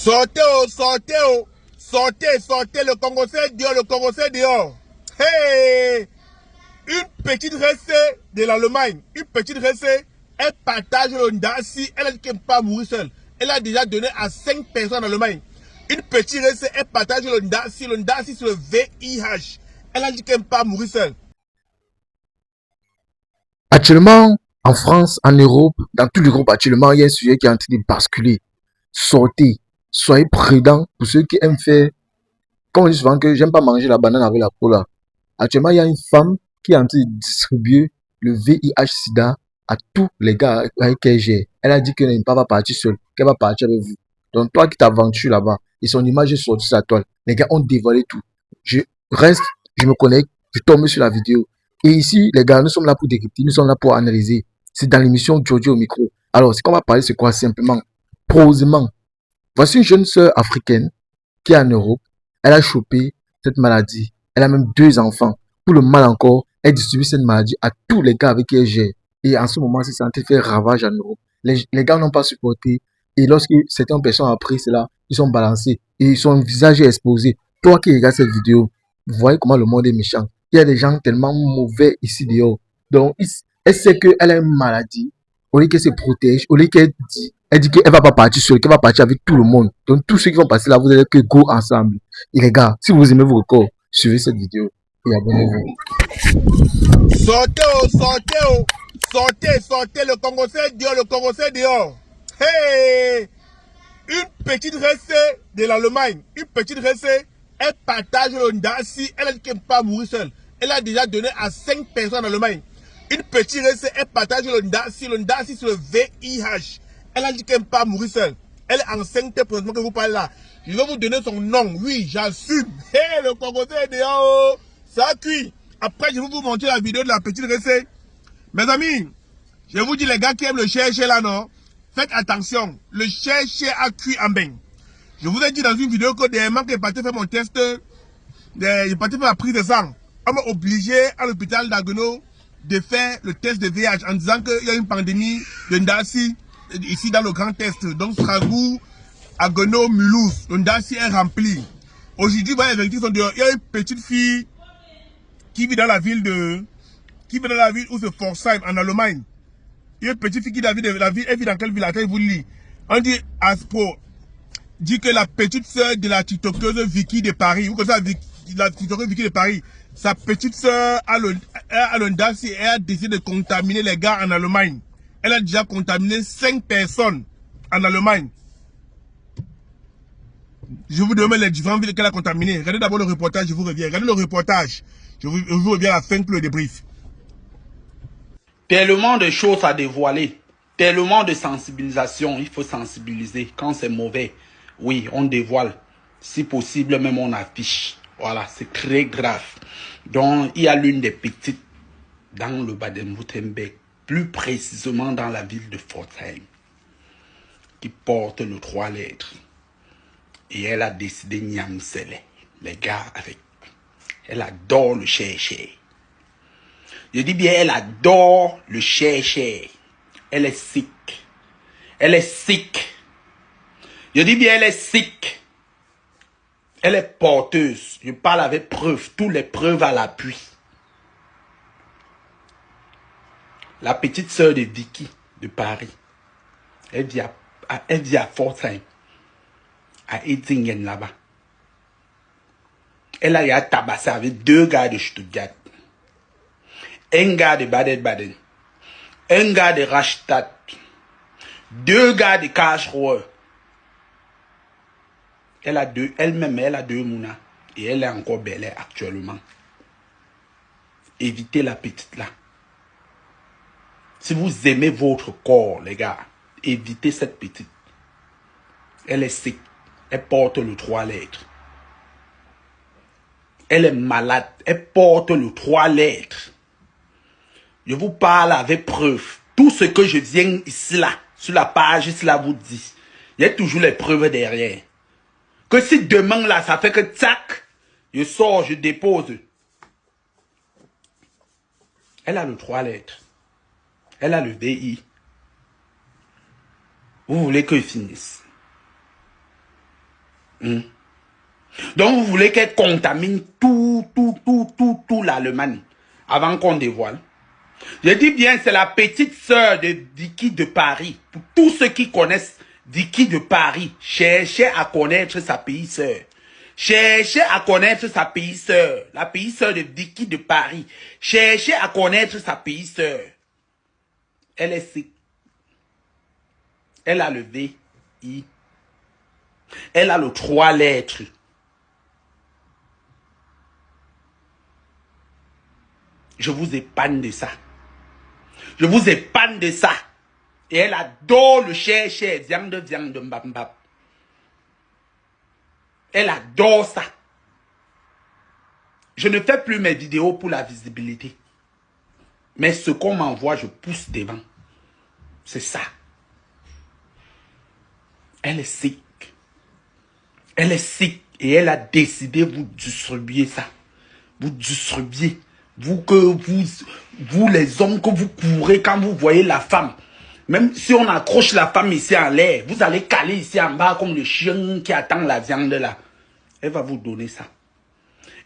Sortez, oh, sortez, oh. Sortez, sortez, le Congo c'est dehors, le Congo c'est dehors. Hey! Une petite recette de l'Allemagne, une petite recette, elle partage le Ndasi, elle a dit qu'elle ne peut pas mourir seule. Elle a déjà donné à 5 personnes en Allemagne. Une petite recette, elle partage le Ndasi sur le VIH. Elle a dit qu'elle ne peut pas mourir seule. Actuellement, en France, en Europe, dans tous les groupes, actuellement, il y a un sujet qui est en train de basculer. Sortez, soyez prudents pour ceux qui aiment faire. Comme on dit souvent que j'aime pas manger la banane avec la cola. Actuellement, il y a une femme qui est en train de distribuer le VIH-Sida à tous les gars avec qui elle gère. Elle a dit qu'elle n'est pas partie seule, qu'elle va partir avec vous. Donc, toi qui t'aventures là-bas, et son image est sortie sur la toile, les gars ont dévoilé tout. Je reste, je me connecte, je tombe sur la vidéo. Et ici, les gars, nous sommes là pour décrypter, nous sommes là pour analyser. C'est dans l'émission Jojo au micro. Alors, ce qu'on va parler, c'est quoi? Simplement, posément. Voici une jeune sœur africaine qui est en Europe. Elle a chopé cette maladie. Elle a même 2 enfants. Pour le mal encore, elle distribue cette maladie à tous les gars avec qui elle gère. Et en ce moment, c'est en train de faire ravage en Europe. Les gars n'ont pas supporté. Et lorsque certaines personnes ont appris cela, ils sont balancés. Et son visage est exposé. Toi qui regardes cette vidéo, vous voyez comment le monde est méchant. Il y a des gens tellement mauvais ici dehors. Donc, elle sait qu'elle a une maladie. Au lieu qu'elle se protège, au lieu qu'elle dit, elle dit qu'elle va pas partir seule, qu'elle va partir avec tout le monde. Donc, tous ceux qui vont passer là, vous allez que go ensemble. Et les gars, si vous aimez vos records, suivez cette vidéo et abonnez-vous. Sortez, oh, sortez, oh. Sortez, sortez, le Congo c'est dehors, le Congo c'est dehors. Hey! Une petite recette de l'Allemagne, une petite recette, elle partage le Ndasi, elle a dit qu'elle ne peut pas mourir seule. Elle a déjà donné à 5 personnes en Allemagne. Une petite recette, elle partage le Ndasi sur le VIH. Elle a dit qu'elle ne peut pas mourir seule. Elle est enceinte présentement que vous parlez là. Je vais vous donner son nom, oui, j'assume. Hey, le Congo c'est dehors, ça a cuit. Après, je vais vous montrer la vidéo de la petite recette. Mes amis, je vous dis les gars qui aiment le chercher là, non? Faites attention, le chercher a cuit en bain. Je vous ai dit dans une vidéo que dernièrement que j'ai parti faire mon test, j'ai parti faire la prise de sang. On m'a obligé à l'hôpital d'Haguenau de faire le test de VIH en disant qu'il y a une pandémie de Ndasi ici dans le grand test. Donc Strasbourg, Haguenau, Mulhouse, le Ndasi est rempli. Aujourd'hui, voilà, les vérités sont dehors. Il y a une petite fille qui vit dans la ville où c'est Pforzheim en Allemagne. Il y a une petite fille qui vit dans la ville, elle vit dans quelle ville? Attends, je vous le lis. On dit Aspro dit que la petite sœur de la tiktokeuse Vicky de Paris, ou comme ça, la tiktokeuse Vicky de Paris, sa petite sœur a le Ndasi et a décidé de contaminer les gars en Allemagne. Elle a déjà contaminé 5 personnes en Allemagne. Je vous demande les différentes villes qu'elle a contaminées. Regardez d'abord le reportage, je vous reviens. Regardez le reportage. Je vous reviens à la fin pour le débrief. Tellement de choses à dévoiler, tellement de sensibilisation. Il faut sensibiliser. Quand c'est mauvais, oui, on dévoile. Si possible, même on affiche. Voilà, c'est très grave. Donc, il y a l'une des petites dans le Baden-Württemberg, plus précisément dans la ville de Pforzheim, qui porte le 3 lettres. Et elle a décidé Niamsele, les gars avec. Elle adore le cher-cher. Je dis bien, elle adore le cher-cher. Elle est sick. Elle est sick. Je dis bien, elle est sick. Elle est porteuse. Je parle avec preuves. Toutes les preuves à l'appui. La petite sœur de Vicky de Paris. Elle vit à Pforzheim. À Ettingen là-bas. Elle a tabassé avec 2 gars de Stuttgart. Un gars de Baden-Baden, un gars de Rastatt, 2 gars de Karlsruhe. Elle-même, elle a 2 mounas. Et elle est encore belle actuellement. Évitez la petite là. Si vous aimez votre corps, les gars, évitez cette petite. Elle est sick. Elle porte le 3 lettres. Elle est malade. Elle porte le 3 lettres. Je vous parle avec preuve. Tout ce que je viens ici là, sur la page, ici là, vous dit. Il y a toujours les preuves derrière. Que si demain là, ça fait que tac, je sors, je dépose. Elle a le 3 lettres. Elle a le VI. Vous voulez que je finisse? Donc, vous voulez qu'elle contamine tout l'Allemagne avant qu'on dévoile. Je dis bien, c'est la petite sœur de Dicky de Paris. Pour tous ceux qui connaissent Dicky de Paris, cherchez à connaître sa pays sœur. Cherchez à connaître sa pays sœur. La pays sœur de Dicky de Paris. Cherchez à connaître sa pays sœur. Elle est sick. Elle a le VI. Elle a le 3 lettres. Je vous épargne de ça. Je vous épargne de ça. Et elle adore le cher, viande, mbambab. Elle adore ça. Je ne fais plus mes vidéos pour la visibilité. Mais ce qu'on m'envoie, je pousse devant. C'est ça. Elle est sick. Elle est sick. Et elle a décidé de vous distribuer ça. Vous distribuez. Vous les hommes que vous courez quand vous voyez la femme. Même si on accroche la femme ici en l'air, vous allez caler ici en bas comme le chien qui attend la viande là. Elle va vous donner ça.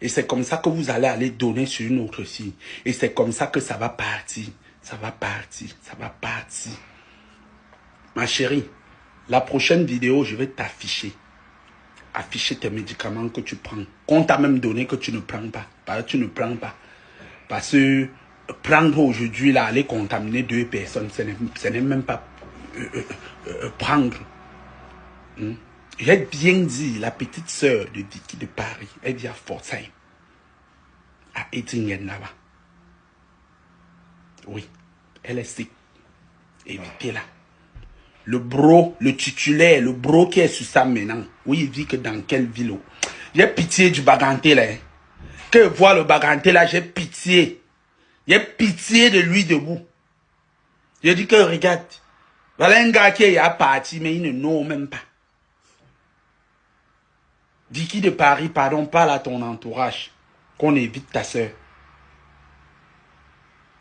Et c'est comme ça que vous allez aller donner sur une autre fille. Et c'est comme ça que ça va partir. Ça va partir. Ça va partir. Ma chérie, la prochaine vidéo, je vais t'afficher. Afficher tes médicaments que tu prends. Qu'on t'a même donné que tu ne prends pas. Tu ne prends pas. Parce que prendre aujourd'hui, là, aller contaminer 2 personnes, ce n'est même pas prendre. J'ai bien dit, la petite sœur de Dicky de Paris, elle vit à Pforzheim, à Ettingen là-bas. Oui, elle est sick. Évitez-la. Le bro, le titulaire, le bro qui est sur ça maintenant, oui, il vit que dans quelle ville? J'ai pitié du baganté là. Que voir le baganté là, j'ai pitié. J'ai pitié de lui debout. Je dis que regarde, voilà un gars qui est parti, mais il ne nomme même pas. Dicky de Paris, pardon, parle à ton entourage. Qu'on évite ta soeur.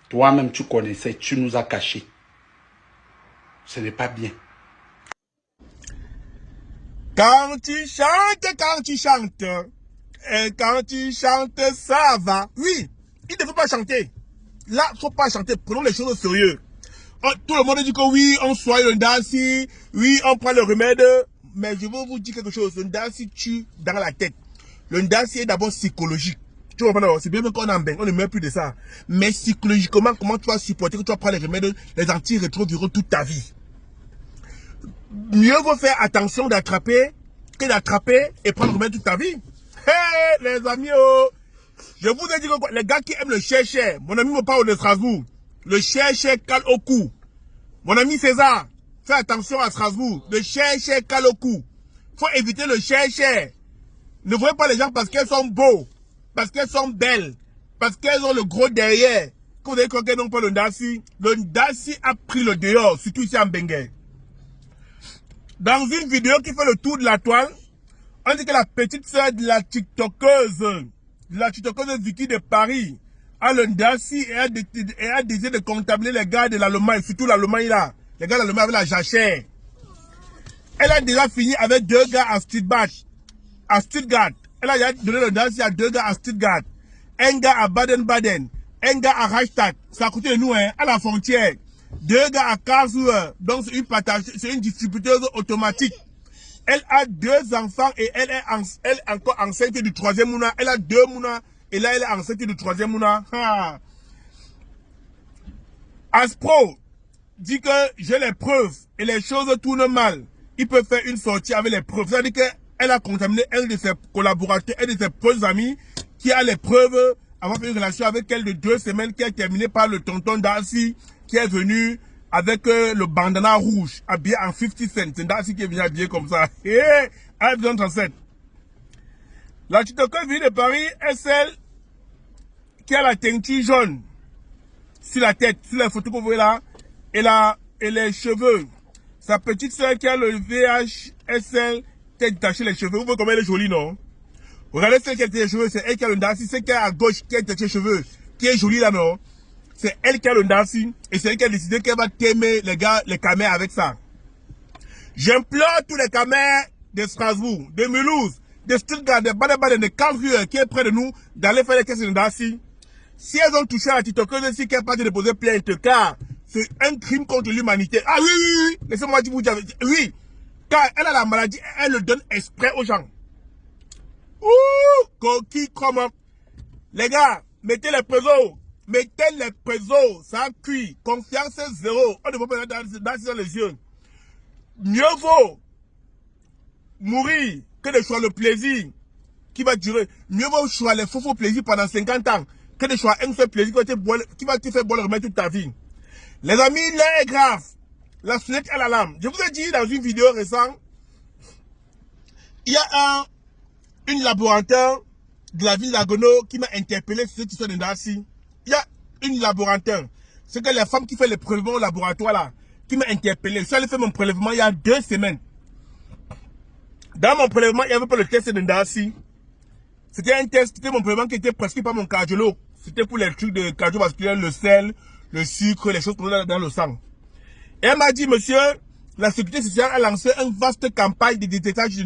Toi-même, tu connaissais, tu nous as cachés. Ce n'est pas bien. Quand tu chantes, et quand tu chantes, ça va. Oui, il ne faut pas chanter. Là, il ne faut pas chanter. Prenons les choses au sérieux. Tout le monde dit que oui, on soigne le Ndasi, oui, on prend le remède. Mais je veux vous dire quelque chose. Le Ndasi tue dans la tête. Le Ndasi est d'abord psychologique. Tu comprends? C'est bien qu'on en baigne, on ne meurt plus de ça. Mais psychologiquement, comment tu vas supporter que tu vas prendre les remèdes, les antirétroviraux toute ta vie? Mieux vaut faire attention d'attraper que d'attraper et prendre le remède toute ta vie. Hey, les amis, oh. Je vous ai dit que les gars qui aiment le cher, mon ami me parle de Strasbourg. Le cher cale au cou. Mon ami César, fais attention à Strasbourg. Le cher cale au cou. Faut éviter le cher. Ne voyez pas les gens parce qu'elles sont beaux, parce qu'elles sont belles, parce qu'elles ont le gros derrière. Quand vous avez croqué non pas le Ndasi a pris le dehors, surtout ici en Benguet. Dans une vidéo qui fait le tour de la toile, on dit que la petite sœur de la TikTokeuse Vicky de Paris, a le Ndasi et a décidé de contaminer les gars de l'Allemagne, surtout l'Allemagne là. Les gars de l'Allemagne avec la jachère. Elle a déjà fini avec 2 gars à Stuttgart. Elle a donné le Ndasi à 2 gars à Stuttgart. Un gars à Baden-Baden. Un gars à Reichstag. C'est à côté de nous, hein, à la frontière. 2 gars à Karlsruhe. Donc c'est une distributeuse automatique. Elle a 2 enfants et elle est encore enceinte du 3e mois. Elle a 2 mois et là elle est enceinte du 3e mois. Aspro dit que j'ai les preuves et les choses tournent mal. Il peut faire une sortie avec les preuves. C'est-à-dire qu'elle a contaminé un de ses collaborateurs, un de ses proches amis qui a les preuves avoir fait une relation avec elle de 2 semaines qui a terminé par le tonton Darcy qui est venu avec le bandana rouge, habillé en 50 cents. C'est Darcy qui est venu habillé comme ça. Et à 1937. La TikTokeuse de Paris est celle qui a la teinture jaune sur la tête, sur la photo que vous voyez là, et les cheveux. Sa petite soeur qui a le VH est celle qui a détaché les cheveux. Vous voyez comment elle est jolie, non? Regardez celle qui a les cheveux, c'est elle qui a le Ndasi. Celle qui est à gauche, qui a détaché les cheveux, qui est jolie là, non? C'est elle qui a le Ndasi. Et c'est elle qui a décidé qu'elle va t'aimer les gars, les camères avec ça. J'implore tous les camères de Strasbourg, de Mulhouse, de Stuttgart, de Baden-Baden, de Karlsruhe qui est près de nous, d'aller faire les tests de Darcy. Si elles ont touché à la titoqueuse ici qui est partie de déposer plainte, car c'est un crime contre l'humanité. Ah oui, oui, oui, laissez-moi vous dire, oui, car elle a la maladie, elle le donne exprès aux gens. Ouh, coquille, comment? Les gars, mettez les présos, ça cuit, confiance zéro, on ne peut pas dans les yeux. Mieux vaut mourir que de choisir le plaisir qui va durer. Mieux vaut choisir les faux plaisirs pendant 50 ans que de choisir un seul plaisir qui va te faire boire le remède toute ta vie. Les amis, l'heure est grave. La sonnette à l'alarme. Je vous ai dit dans une vidéo récente, il y a une laboranteur de la ville d'Agono qui m'a interpellé sur cette histoire de Darcy. Il y a une laboranteur. C'est que la femme qui fait les prélèvements au laboratoire là, qui m'a interpellé. Je suis allé faire mon prélèvement il y a 2 semaines. Dans mon prélèvement, il n'y avait pas le test de Darcy. C'était un test, c'était mon prélèvement qui était prescrit par mon cardiologue. C'était pour les trucs de cardiovasculaire, le sel, le sucre, les choses qu'on a dans le sang. Et elle m'a dit, monsieur, la sécurité sociale a lancé une vaste campagne de détectage